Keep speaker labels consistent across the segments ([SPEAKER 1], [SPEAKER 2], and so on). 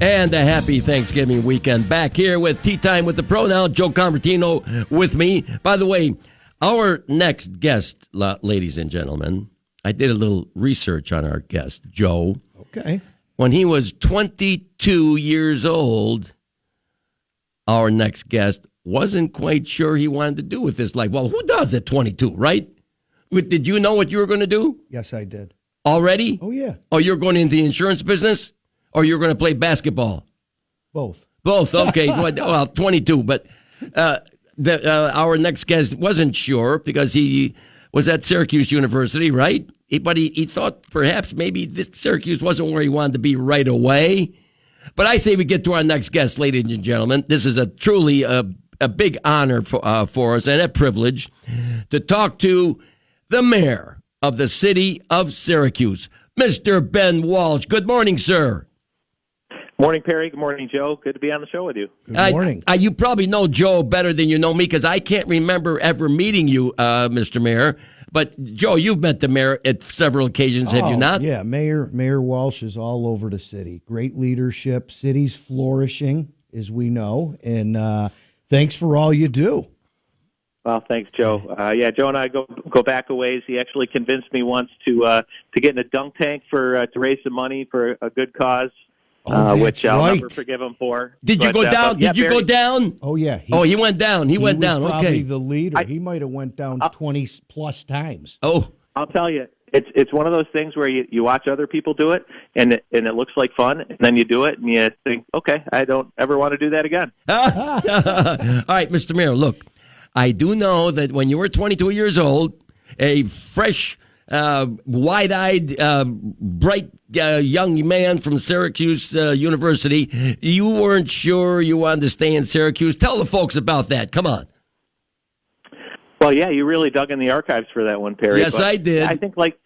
[SPEAKER 1] And a happy Thanksgiving weekend. Back here with Tea Time with the Pro now. Joe Convertino with me. By the way, our next guest, ladies and gentlemen, I did a little research on our guest, Joe.
[SPEAKER 2] Okay.
[SPEAKER 1] When he was 22 years old, our next guest wasn't quite sure he wanted to do with his life. Well, who does at 22, right? Did you know what you were going to do?
[SPEAKER 2] Yes, I did.
[SPEAKER 1] Already?
[SPEAKER 2] Oh, yeah.
[SPEAKER 1] Oh, you're going into the insurance business? Or you're going to play basketball?
[SPEAKER 2] Both.
[SPEAKER 1] Both, okay. Well, 22. But our next guest wasn't sure because he was at Syracuse University, right? But he thought perhaps maybe this Syracuse wasn't where he wanted to be right away. But I say we get to our next guest, ladies and gentlemen. This is a truly a big honor for us and a privilege to talk to the mayor of the city of Syracuse, Mr. Ben Walsh. Good morning, sir.
[SPEAKER 3] Morning, Perry. Good morning, Joe. Good to be on the show with you.
[SPEAKER 2] Good morning.
[SPEAKER 1] You probably know Joe better than you know me because I can't remember ever meeting you, Mr. Mayor. But, Joe, you've met the mayor at several occasions, have you not?
[SPEAKER 2] Yeah, Mayor Walsh is all over the city. Great leadership. City's flourishing, as we know. And thanks for all you do.
[SPEAKER 3] Well, thanks, Joe. Joe and I go back a ways. He actually convinced me once to get in a dunk tank to raise some money for a good cause. Which I'll never forgive him for.
[SPEAKER 1] Did you go down? Did you go down?
[SPEAKER 2] Oh, yeah.
[SPEAKER 1] He went down. He went down.
[SPEAKER 2] Was probably
[SPEAKER 1] okay.
[SPEAKER 2] The leader. He might have went down 20-plus times.
[SPEAKER 1] Oh.
[SPEAKER 3] I'll tell you, it's one of those things where you watch other people do it, and it looks like fun, and then you do it, and you think, okay, I don't ever want to do that again.
[SPEAKER 1] All right, Mr. Mayor, look, I do know that when you were 22 years old, a fresh, wide-eyed, bright young man from Syracuse University, you weren't sure you wanted to stay in Syracuse. Tell the folks about that. Come on.
[SPEAKER 3] Well, yeah, you really dug in the archives for that one, Perry.
[SPEAKER 1] Yes, I did.
[SPEAKER 3] I think like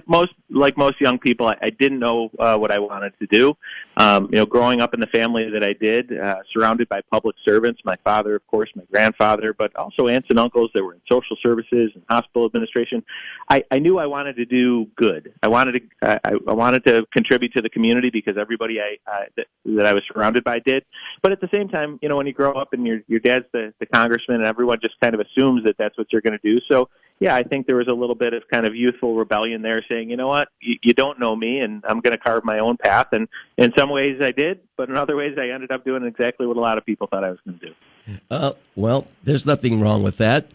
[SPEAKER 3] most young people, I didn't know what I wanted to do. Growing up in the family that I did, surrounded by public servants, my father, of course, my grandfather, but also aunts and uncles that were in social services and hospital administration. I knew I wanted to do good. I wanted to contribute to the community because everybody that I was surrounded by did. But at the same time, when you grow up and your dad's the congressman, and everyone just kind of assumes that that's what you're going to do. So. Yeah, I think there was a little bit of kind of youthful rebellion there saying, you know what, you don't know me, and I'm going to carve my own path. And in some ways I did, but in other ways I ended up doing exactly what a lot of people thought I was going to do.
[SPEAKER 1] Well, there's nothing wrong with that.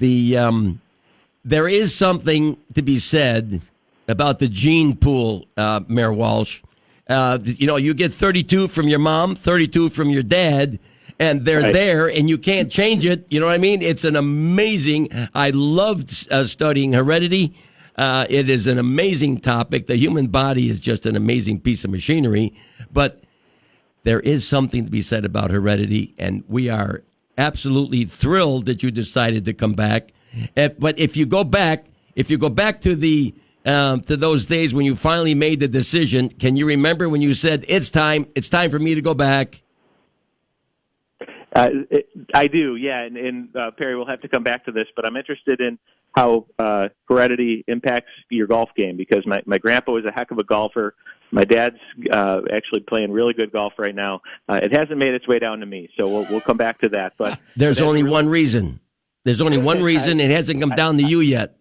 [SPEAKER 1] There is something to be said about the gene pool, Mayor Walsh. You get 32 from your mom, 32 from your dad, and they're right there, and you can't change it. You know what I mean? It's an amazing. I loved studying heredity. It is an amazing topic. The human body is just an amazing piece of machinery. But there is something to be said about heredity, and we are absolutely thrilled that you decided to come back. But if you go back to the to those days when you finally made the decision, can you remember when you said it's time for me to go back?
[SPEAKER 3] I do, yeah, and Perry, we'll have to come back to this, but I'm interested in how heredity impacts your golf game because my grandpa was a heck of a golfer. My dad's actually playing really good golf right now. It hasn't made its way down to me, so we'll come back to that. But
[SPEAKER 1] there's only one reason. There's only one reason it hasn't come down to you yet.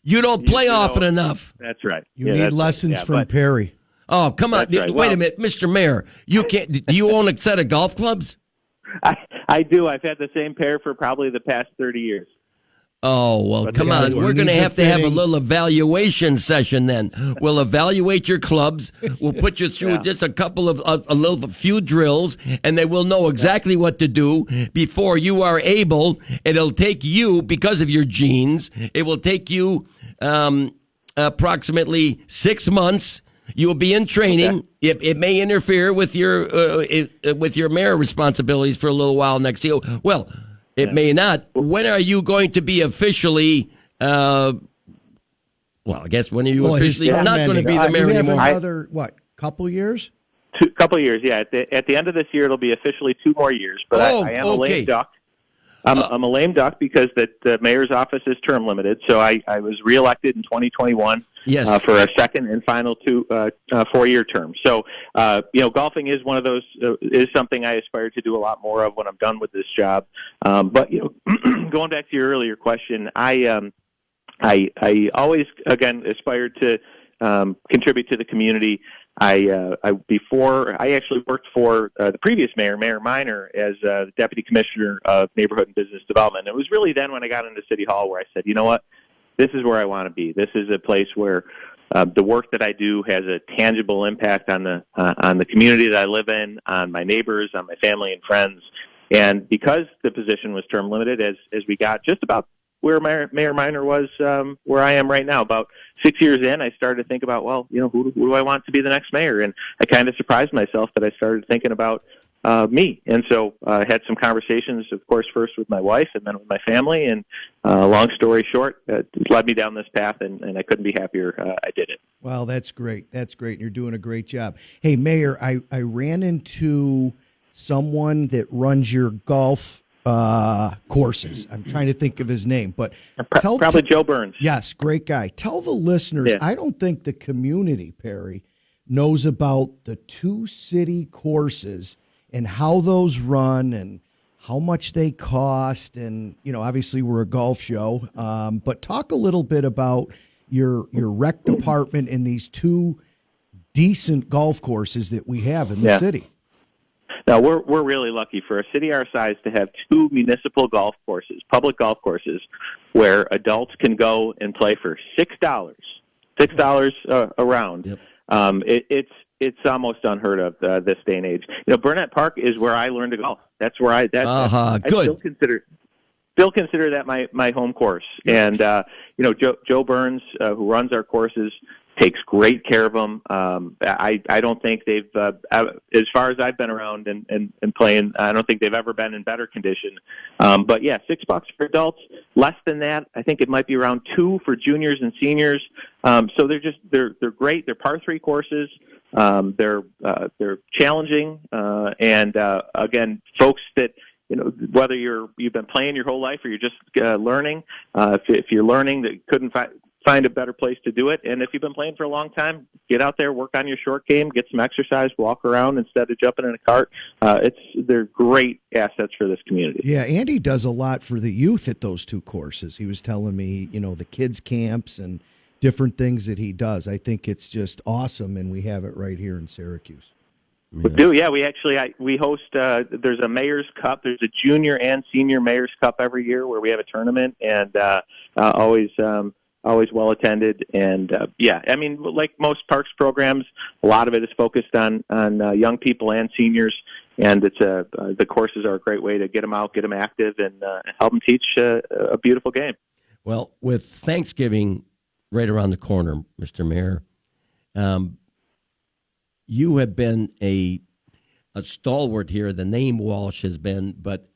[SPEAKER 1] You don't play often enough.
[SPEAKER 3] That's right.
[SPEAKER 2] You need lessons from Perry.
[SPEAKER 1] Oh, come on!
[SPEAKER 3] Right.
[SPEAKER 1] Wait a minute, Mr. Mayor. You can't. Do you own a set of golf clubs?
[SPEAKER 3] I do. I've had the same pair for probably the past 30 years.
[SPEAKER 1] Oh, well, come on. We're going to have a little evaluation session then. We'll evaluate your clubs. We'll put you through just a couple of a few drills, and they will know exactly what to do before you are able. It'll take you, because of your genes, it will take you approximately 6 months. You will be in training. Okay. It may interfere with your mayor responsibilities for a little while next year. Well, it may not. When are you going to be officially? I guess when are you officially not going to be the mayor anymore?
[SPEAKER 2] Another couple years?
[SPEAKER 3] Couple years, yeah. At the end of this year, it'll be officially 2 more years. But I am a lame duck. I'm a lame duck because the mayor's office is term limited. So I was reelected in 2021.
[SPEAKER 1] Yes.
[SPEAKER 3] for a second and final 4-year term. So, golfing is one of those is something I aspire to do a lot more of when I'm done with this job. But going back to your earlier question, I always again aspired to contribute to the community. I actually worked for the previous mayor, Mayor Minor, as the deputy commissioner of neighborhood and business development. It was really then when I got into City Hall where I said, you know what, this is where I want to be. This is a place where the work that I do has a tangible impact on the community that I live in, on my neighbors, on my family and friends. And because the position was term limited, as we got just about where Mayor Minor was, where I am right now. About 6 years in, I started to think about, well, who do I want to be the next mayor? And I kind of surprised myself that I started thinking about me. And so I had some conversations, of course, first with my wife and then with my family. And long story short, it led me down this path, and I couldn't be happier I did it.
[SPEAKER 2] Well, that's great. That's great. And you're doing a great job. Hey, Mayor, I ran into someone that runs your golf courses. I'm trying to think of his name, but
[SPEAKER 3] probably Joe Burns.
[SPEAKER 2] Yes, great guy. Tell the listeners,
[SPEAKER 3] Yeah.
[SPEAKER 2] I don't think the community, Perry, knows about the 2 city courses and how those run and how much they cost. And, obviously we're a golf show, but talk a little bit about your rec department and these 2 decent golf courses that we have in the city.
[SPEAKER 3] Now, we're really lucky for a city our size to have 2 municipal golf courses, public golf courses, where adults can go and play for $6 a round. Yep. It's almost unheard of this day and age. Burnett Park is where I learned to golf. That's where I still consider that my home course. And Joe Burns, who runs our courses, takes great care of them. I don't think they've, as far as I've been around and playing, I don't think they've ever been in better condition. But yeah, $6 for adults. Less than that, I think it might be around $2 for juniors and seniors. So they're great. They're par 3 courses. They're challenging. And again, folks that, whether you've been playing your whole life or you're just learning, if you're learning that you couldn't find a better place to do it. And if you've been playing for a long time, get out there, work on your short game, get some exercise, walk around instead of jumping in a cart. They're great assets for this community.
[SPEAKER 2] Yeah, Andy does a lot for the youth at those 2 courses. He was telling me, the kids' camps and different things that he does. I think it's just awesome, and we have it right here in Syracuse.
[SPEAKER 3] We do, yeah. We host, there's a Mayor's Cup. There's a junior and senior Mayor's Cup every year where we have a tournament, and always well attended. And like most parks programs, a lot of it is focused on young people and seniors. And it's the courses are a great way to get them out, get them active, and help them teach a beautiful game.
[SPEAKER 1] Well, with Thanksgiving right around the corner, Mr. Mayor, you have been a stalwart here. The name Walsh has been, but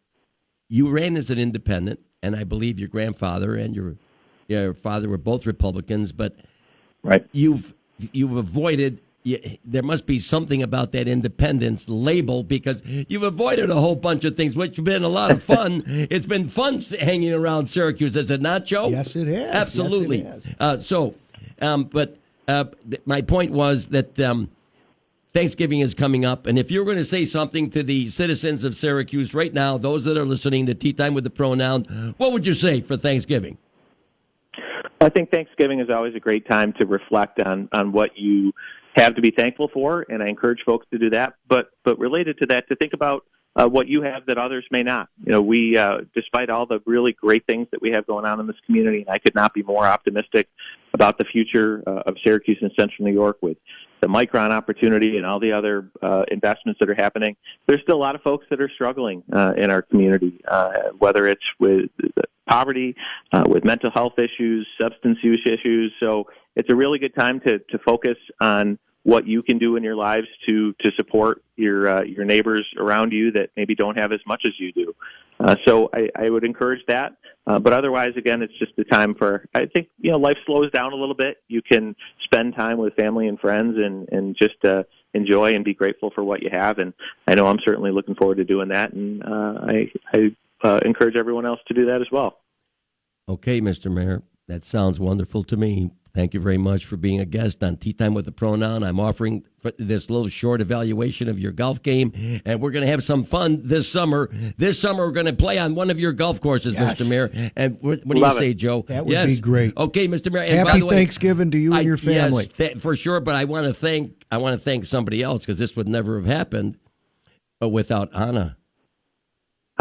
[SPEAKER 1] you ran as an independent, and I believe your grandfather and your father were both Republicans, but
[SPEAKER 3] right.
[SPEAKER 1] You've avoided. There must be something about that independence label, because you've avoided a whole bunch of things, which have been a lot of fun. It's been fun hanging around Syracuse, is it not, Joe?
[SPEAKER 2] Yes, it has.
[SPEAKER 1] Absolutely.
[SPEAKER 2] Yes, it has.
[SPEAKER 1] But my point was that Thanksgiving is coming up, and if you're going to say something to the citizens of Syracuse right now, those that are listening to Tea Time with the Pronoun, what would you say for Thanksgiving?
[SPEAKER 3] I think Thanksgiving is always a great time to reflect on what you have to be thankful for, and I encourage folks to do that. But related to that, to think about what you have that others may not. We, despite all the really great things that we have going on in this community, and I could not be more optimistic about the future of Syracuse and Central New York with the Micron opportunity and all the other investments that are happening. There's still a lot of folks that are struggling in our community, whether it's with poverty, with mental health issues, substance use issues. So it's a really good time to focus on what you can do in your lives to support your neighbors around you that maybe don't have as much as you do. So I would encourage that. But otherwise, again, it's just a time for, I think, life slows down a little bit. You can spend time with family and friends and just enjoy and be grateful for what you have. And I know I'm certainly looking forward to doing that. And I encourage everyone else to do that as well.
[SPEAKER 1] Okay, Mr. Mayor, that sounds wonderful to me. Thank you very much for being a guest on Tea Time with the Pronoun. I'm offering this little short evaluation of your golf game, and we're going to have some fun this summer. This summer, we're going to play on one of your golf courses,
[SPEAKER 2] Yes.
[SPEAKER 1] Mr. Mayor. And what do you
[SPEAKER 3] Love
[SPEAKER 1] say,
[SPEAKER 3] it.
[SPEAKER 1] Joe?
[SPEAKER 2] That would be great.
[SPEAKER 1] Okay, Mr. Mayor. And by
[SPEAKER 2] Happy
[SPEAKER 1] the way,
[SPEAKER 2] Thanksgiving to you and your family.
[SPEAKER 1] Yes, for sure. But I want to thank somebody else because this would never have happened without Anna.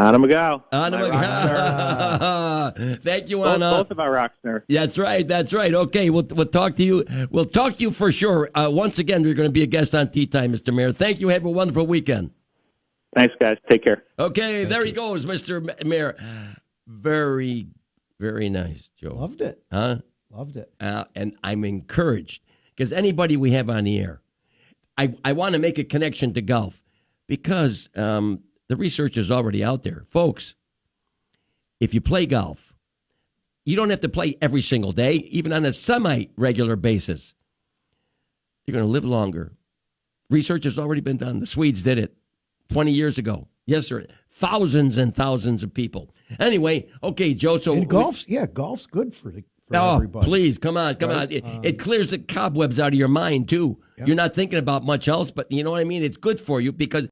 [SPEAKER 3] Anna McGow.
[SPEAKER 1] Anna
[SPEAKER 3] My rock star.
[SPEAKER 1] McGraw. Thank you,
[SPEAKER 3] Both,
[SPEAKER 1] Anna.
[SPEAKER 3] both of our rock stars.
[SPEAKER 1] That's right. That's right. Okay, we'll talk to you. We'll talk to you for sure. Once again, you're going to be a guest on Tea Time, Mr. Mayor. Thank you. Have a wonderful weekend.
[SPEAKER 3] Thanks, guys. Take care.
[SPEAKER 1] Okay, there he goes, Mr. Mayor. Very, very nice, Joe.
[SPEAKER 2] Loved it.
[SPEAKER 1] Huh?
[SPEAKER 2] Loved it.
[SPEAKER 1] And I'm encouraged because anybody we have on the air, I want to make a connection to golf because the research is already out there. Folks, if you play golf, you don't have to play every single day, even on a semi-regular basis. You're going to live longer. Research has already been done. The Swedes did it 20 years ago. Yes, sir. Thousands and thousands of people. Anyway, okay, Joe. So
[SPEAKER 2] And golf's good for everybody.
[SPEAKER 1] Please, come on. It clears the cobwebs out of your mind, too.
[SPEAKER 2] Yeah.
[SPEAKER 1] You're not thinking about much else, but you know what I mean? It's good for you because